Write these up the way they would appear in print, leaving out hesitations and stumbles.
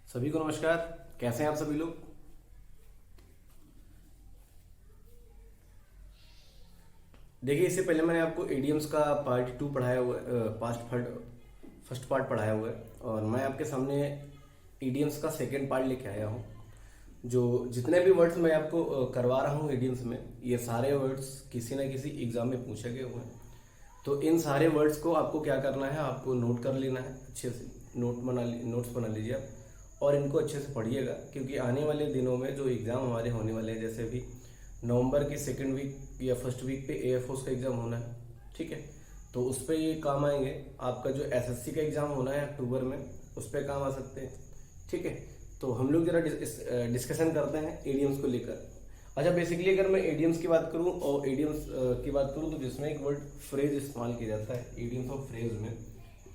सभी को नमस्कार। कैसे हैं आप सभी लोग। देखिए, इससे पहले मैंने आपको एडीएम्स का पार्ट 2 पढ़ाया हुआ है, फर्स्ट पार्ट पढ़ाया हुआ है और मैं आपके सामने एडीएम्स का सेकेंड पार्ट लेके आया हूँ। जो जितने भी वर्ड्स मैं आपको करवा रहा हूँ एडीएम्स में, ये सारे वर्ड्स किसी न किसी एग्जाम में पूछे गए हुए हैं। तो इन सारे वर्ड्स को आपको क्या करना है, आपको नोट कर लेना है, अच्छे से नोट्स बना लीजिए आप और इनको अच्छे से पढ़िएगा, क्योंकि आने वाले दिनों में जो एग्ज़ाम हमारे होने वाले हैं, जैसे भी नवंबर की सेकेंड वीक या फर्स्ट वीक पे एएफओस का एग्ज़ाम होना है, ठीक है। तो उस पर ये काम आएंगे। आपका जो एसएससी का एग्ज़ाम होना है अक्टूबर में, उस पर काम आ सकते हैं, ठीक है। तो हम लोग जरा डिस्कशन करते हैं एडीएम्स को लेकर। अच्छा, बेसिकली अगर मैं एडीएम्स की बात करूं और एडीएम्स की बात करूं तो जिसमें एक वर्ड फ्रेज इस्तेमाल किया जाता है एडीएम्स और फ्रेज में,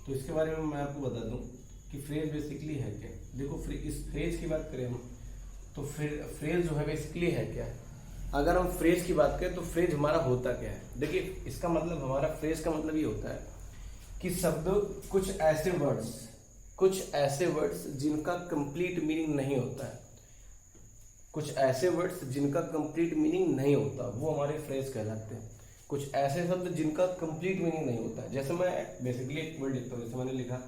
तो इसके बारे में मैं आपको बता दूं कि फ्रेज बेसिकली है क्या। देखो, इस फ्रेज की बात करें हम तो फ्रेज जो है बेसिकली है क्या। अगर हम फ्रेज की बात करें तो फ्रेज हमारा होता क्या है। देखिए, इसका मतलब, हमारा फ्रेज का मतलब ये होता है कि शब्द कुछ ऐसे वर्ड्स जिनका कंप्लीट मीनिंग नहीं होता है, कुछ ऐसे वर्ड्स जिनका कंप्लीट मीनिंग नहीं होता, वो हमारे फ्रेज कहलाते हैं। कुछ ऐसे शब्द जिनका कंप्लीट मीनिंग नहीं होता है। जैसे मैं बेसिकली एक वर्ड लिखता हूँ, जैसे मैंने लिखा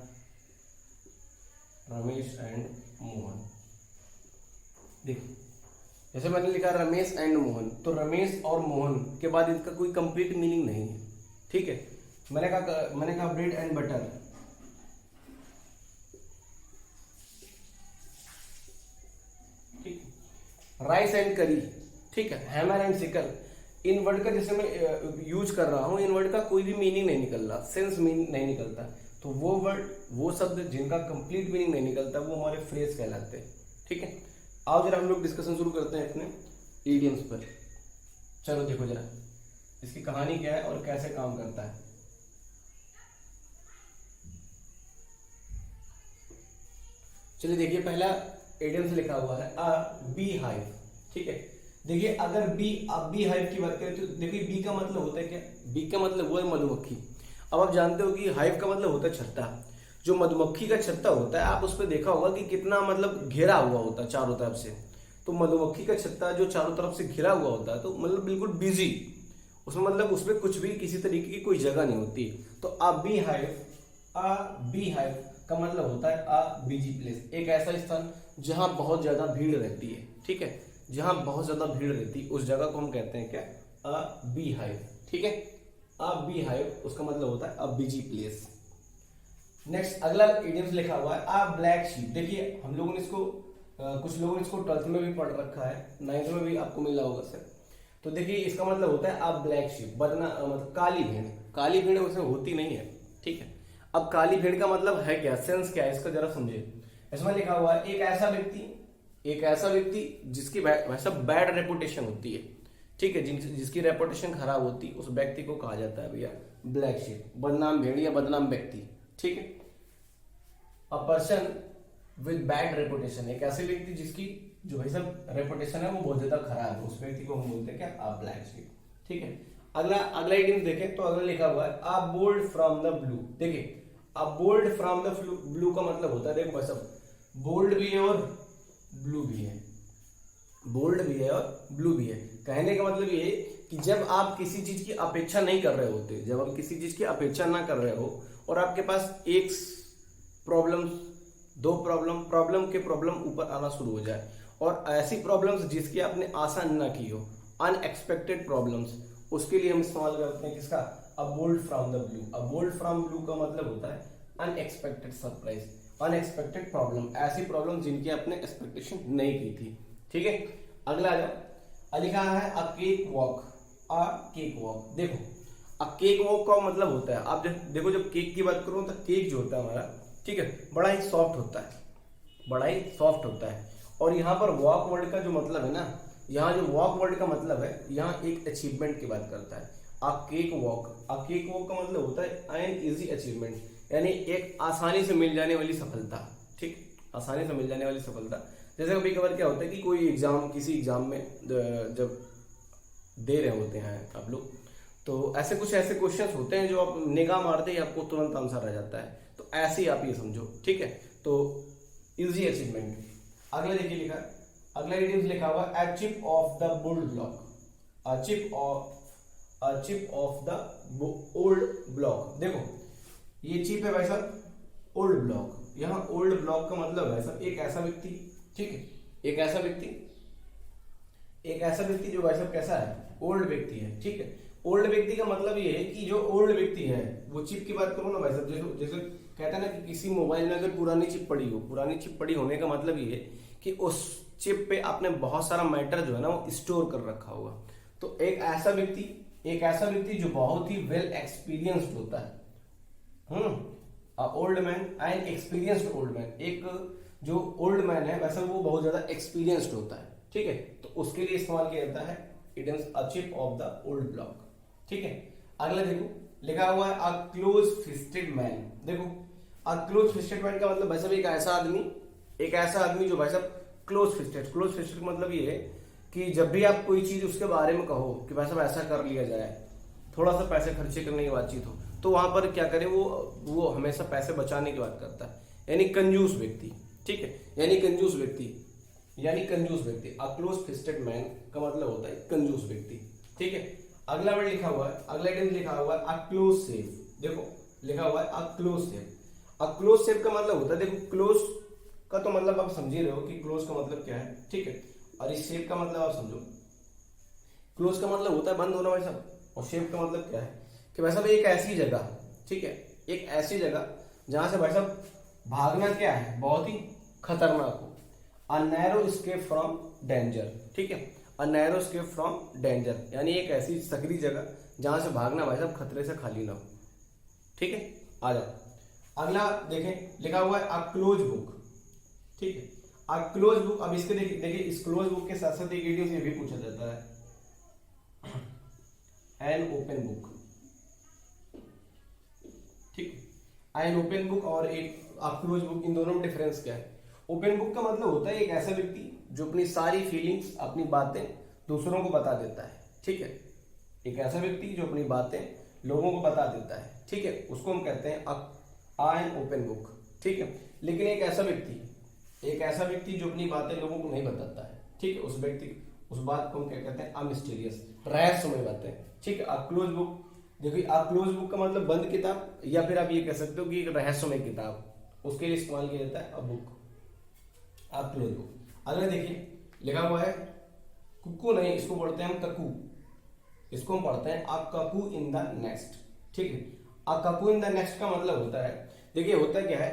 रमेश एंड मोहन। देखिए, जैसे मैंने लिखा रमेश एंड मोहन, तो रमेश और मोहन के बाद इसका कोई कंप्लीट मीनिंग नहीं है, ठीक है। मैंने कहा ब्रेड एंड बटर, ठीक है। राइस एंड करी, ठीक है। Hammer and sickle, in word का जैसे मैं यूज कर रहा हूं, इन वर्ड का कोई भी मीनिंग नहीं निकल रहा, सेंस मीनिंग नहीं निकलता, तो वो वर्ड, वो शब्द जिनका कंप्लीट मीनिंग नहीं निकलता, वो हमारे फ्रेज कहलाते हैं, ठीक है। आओ जरा हम लोग डिस्कशन शुरू करते हैं अपने इडियम्स पर। चलो देखो जरा इसकी कहानी क्या है और कैसे काम करता है। चलिए देखिए, पहला इडियम्स लिखा हुआ है अ बी हाइव, ठीक है। देखिए, अगर आप बी हाइव की बात करें तो देखिए बी का मतलब होता है क्या। बी का मतलब वो है मधुमक्खी। अब आप जानते हो कि हाइव का मतलब होता है छत्ता। जो मधुमक्खी का छत्ता होता है, आप उस पर देखा होगा कि कितना मतलब घेरा हुआ होता है चारों तरफ से। तो मधुमक्खी का छत्ता जो चारों तरफ से घिरा हुआ होता है, तो मतलब बिल्कुल बिजी, उसमें मतलब उसमें कुछ भी किसी तरीके की कोई जगह नहीं होती। तो अ बी हाइव का मतलब होता है अ बिजी प्लेस, एक ऐसा स्थान जहां बहुत ज्यादा भीड़ रहती है, ठीक है। जहां बहुत ज्यादा भीड़ रहती है उस जगह को हम कहते हैं क्या, अ बी हाइव, ठीक है। अ बी हाइव उसका मतलब होता है अ बिजी प्लेस। नेक्स्ट अगला इडियम्स लिखा हुआ है अ ब्लैक शीप। देखिए, हम लोगों ने इसको कुछ लोगों ने इसको 12th में भी पढ़ रखा है, 9th में भी आपको मिला होगा सर। तो देखिए, इसका मतलब होता है अ ब्लैक शीप, मतलब काली भेड़। काली भेड़ वैसे होती नहीं है, ठीक है। अब काली भेड़ का मतलब है क्या, सेंस क्या है, इसका जरा समझिए। इसमें लिखा हुआ है एक ऐसा व्यक्ति जिसकी वैसा बैड रेपुटेशन होती है, ठीक है। जिसकी रेपुटेशन खराब होती है, उस व्यक्ति को कहा जाता है भैया ब्लैक शीप, बदनाम भेड़ या बदनाम व्यक्ति, ठीक है। A person with bad reputation, एक ऐसे व्यक्ति जिसकी जो भाई साहब रेपुटेशन है वो बहुत ज्यादा खराब है, उस व्यक्ति को हम बोलते हैं क्या, अ ब्लैक शीप, ठीक है। अगला इडियम देखें तो अगला लिखा हुआ है a bolt from the blue. देखिए, a bolt from the blue का मतलब होता है, देखो भाई साहब, बोल्ड भी है और ब्लू भी है, बोल्ड भी है और ब्लू भी है। कहने का मतलब ये कि जब आप किसी चीज की अपेक्षा नहीं कर रहे होते, जब आप किसी चीज की अपेक्षा ना कर रहे हो और आपके पास एक प्रॉब्लम, दो प्रॉब्लम के प्रॉब्लम ऊपर आना शुरू हो जाए, और ऐसी प्रॉब्लम्स जिसकी आपने आशा ना की हो, अनएक्सपेक्टेड प्रॉब्लम्स, उसके लिए हम इस्तेमाल करते हैं किसका, a bolt from the blue. A bolt from blue का मतलब होता है अनएक्सपेक्टेड सरप्राइज, अनएक्सपेक्टेड प्रॉब्लम, ऐसी प्रॉब्लम जिनकी आपने एक्सपेक्टेशन नहीं की थी, ठीक है। अगला आ जाओ, लिखा है अ केक वॉक। अ केक वॉक, देखो अ केक वॉक का मतलब होता है, आप देखो जब केक की बात करूं तो केक जो होता है हमारा, ठीक है, बड़ा ही सॉफ्ट होता है, बड़ा ही सॉफ्ट होता है। और यहाँ पर वॉक वर्ड का जो मतलब है ना, यहाँ जो वॉक वर्ड का मतलब है, यहाँ एक अचीवमेंट की बात करता है। अ केक वॉक का मतलब होता है एन इजी अचीवमेंट, यानी एक आसानी से मिल जाने वाली सफलता, ठीक, आसानी से मिल जाने वाली सफलता। जैसे कभी कभार क्या होता है कि कोई एग्जाम, किसी एग्जाम में जब दे रहे होते हैं आप लोग, तो ऐसे क्वेश्चंस होते हैं जो आप निगाह मारते ही आपको तुरंत आंसर आ जाता है, तो ऐसे ही आप ये समझो, ठीक है। तो इजी अचीवमेंट। अगला देखिए लिखा, अगला इडियम्स लिखा हुआ a chip off the bull block, a chip off the old block. देखो ये चिप है भाई साहब ओल्ड ब्लॉक, यहाँ ओल्ड ब्लॉक का मतलब है साहब एक ऐसा व्यक्ति, ठीक है, एक ऐसा व्यक्ति जो भाई साहब कैसा है, ओल्ड व्यक्ति है, ठीक है। ओल्ड व्यक्ति का मतलब ये है कि जो ओल्ड व्यक्ति है, वो चिप की बात करो ना भाई साहब, जैसे कहता है ना कि किसी मोबाइल में अगर पुरानी चिप पड़ी हो, पुरानी चिप पड़ी होने का मतलब ये है कि उस चिप पे आपने बहुत सारा मैटर जो है ना वो स्टोर कर रखा होगा। तो एक ऐसा व्यक्ति जो बहुत ही वेल एक्सपीरियंस्ड होता है, old man and experienced old man, एक जो ओल्ड मैन है वैसा वो बहुत ज्यादा एक्सपीरियंस्ड होता है, ठीक है। तो उसके लिए इस्तेमाल किया जाता है idioms a chip off the old block, ठीक है। अगला देखो लिखा हुआ है अ क्लोज फिस्टेड मैन। देखो अ क्लोज फिस्टेड मैन का मतलब भाई साहब एक ऐसा आदमी जो भाई साहब क्लोज फिस्टेड मतलब ये है कि जब भी आप कोई चीज उसके बारे में कहो कि भाई साहब ऐसा कर लिया जाए, थोड़ा सा पैसे खर्चे करने की बातचीत हो, तो वहां पर क्या करे वो हमेशा पैसे बचाने की बात करता है, यानी कंजूस व्यक्ति, ठीक है, यानी कंजूस व्यक्ति। अ क्लोज फिस्टेड मैन का मतलब होता है कंजूस व्यक्ति, ठीक है। अगला वर्ड लिखा हुआ है, अगला इडियम लिखा हुआ है अ क्लोज सेफ। देखो लिखा हुआ है a close safe. A close safe का मतलब होता है, देखो क्लोज का तो मतलब आप समझ ही रहे हो कि क्लोज का मतलब क्या है, ठीक है, और इस सेफ का मतलब आप समझो। क्लोज का मतलब होता है बंद होना भाई साहब, और सेफ का मतलब क्या है कि भाई साहब एक ऐसी जगह, ठीक है, एक ऐसी जगह जहां से भाई साहब भागना क्या है बहुत ही खतरनाक हो। A narrow escape from danger, ठीक है, a narrow escape from danger, यानी एक ऐसी सकरी जगह जहां से भागना भाई साहब खतरे से खाली ना हो, ठीक है। आ जाओ अगला देखें, लिखा हुआ है अ क्लोज बुक, ठीक है, अ क्लोज बुक। अब इसके देखिए इस क्लोज बुक के साथ साथ एक इडियम ये भी पूछा जाता है एन ओपन बुक, ठीक है। एन ओपन बुक और एक क्लोज बुक, इन दोनों में डिफरेंस क्या है? ओपन बुक का मतलब होता है एक ऐसा व्यक्ति जो अपनी सारी फीलिंग्स, अपनी बातें दूसरों को बता देता है, ठीक है, एक ऐसा व्यक्ति जो अपनी बातें लोगों को बता देता है, ठीक है, उसको हम कहते हैं एन ओपन बुक, ठीक है। लेकिन एक ऐसा व्यक्ति जो अपनी बातें लोगों को नहीं बताता है, ठीक है, उस बात को हम क्या कहते हैं अमिस्टीरियस, रहस्यमय बातें, ठीक है। अ क्लोज बुक, देखिए अ क्लोज बुक का मतलब बंद किताब, या फिर आप ये कह सकते हो कि एक रहस्यमय किताब, उसके लिए इस्तेमाल किया जाता है a book, a close book. अगला देखिए लिखा हुआ है कुकू नहीं, इसको पढ़ते हैं हम ककू, इसको हम पढ़ते हैं अ ककू इन द नेक्स्ट, ठीक है। अ ककू इन द नेक्स्ट का मतलब होता है, देखिए होता क्या है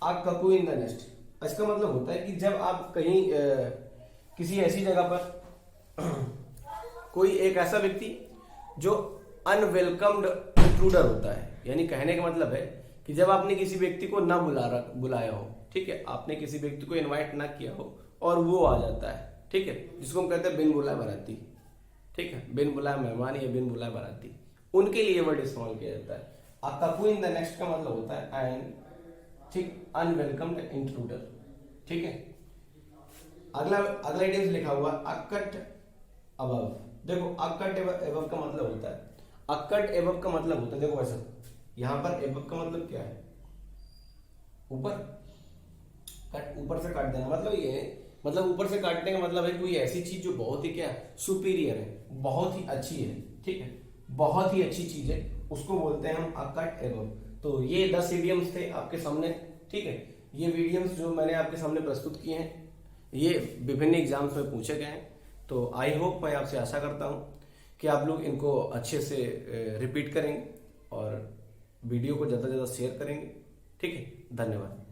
अ ककू इन द नेक्स्ट, इसका मतलब होता है कि जब आप कहीं किसी ऐसी जगह पर कोई एक ऐसा व्यक्ति जो अनवेलकम्ड इंट्रूडर होता है, यानी कहने का मतलब है कि जब आपने किसी व्यक्ति को ना बुलाया हो, ठीक है, आपने किसी व्यक्ति को इनवाइट ना किया हो और वो आ जाता है, ठीक है, जिसको हम कहते हैं बिन बुलाए बाराती, ठीक है, बिन बुलाए मेहमान या बिन बुलाए बाराती, उनके लिए वर्ड इस्तेमाल किया जाता है। अ ककू इन द नेक्स्ट का मतलब होता है एन, ठीक, अनवेलकम्ड इंट्रूडर, ठीक है। अगला इडियम लिखा हुआ अकट अबव। देखो अकट एबव का मतलब होता है, अकट एबव का मतलब होता है, देखो वैसा यहां पर एबव का मतलब क्या है, ऊपर, कट ऊपर से काट देना, मतलब ये है, मतलब ऊपर से काटने का मतलब है कोई ऐसी चीज जो बहुत ही क्या सुपीरियर है, बहुत ही अच्छी है, ठीक है, बहुत ही अच्छी चीज है, उसको बोलते हैं हम अकट एबव। तो ये 10 इडियम्स थे आपके सामने, ठीक है। ये वीडियम्स जो मैंने आपके सामने प्रस्तुत किए हैं ये विभिन्न एग्जाम्स में पूछे गए हैं, तो आई होप, मैं आपसे आशा करता हूँ कि आप लोग इनको अच्छे से रिपीट करेंगे और वीडियो को ज़्यादा से ज़्यादा शेयर करेंगे, ठीक है। धन्यवाद।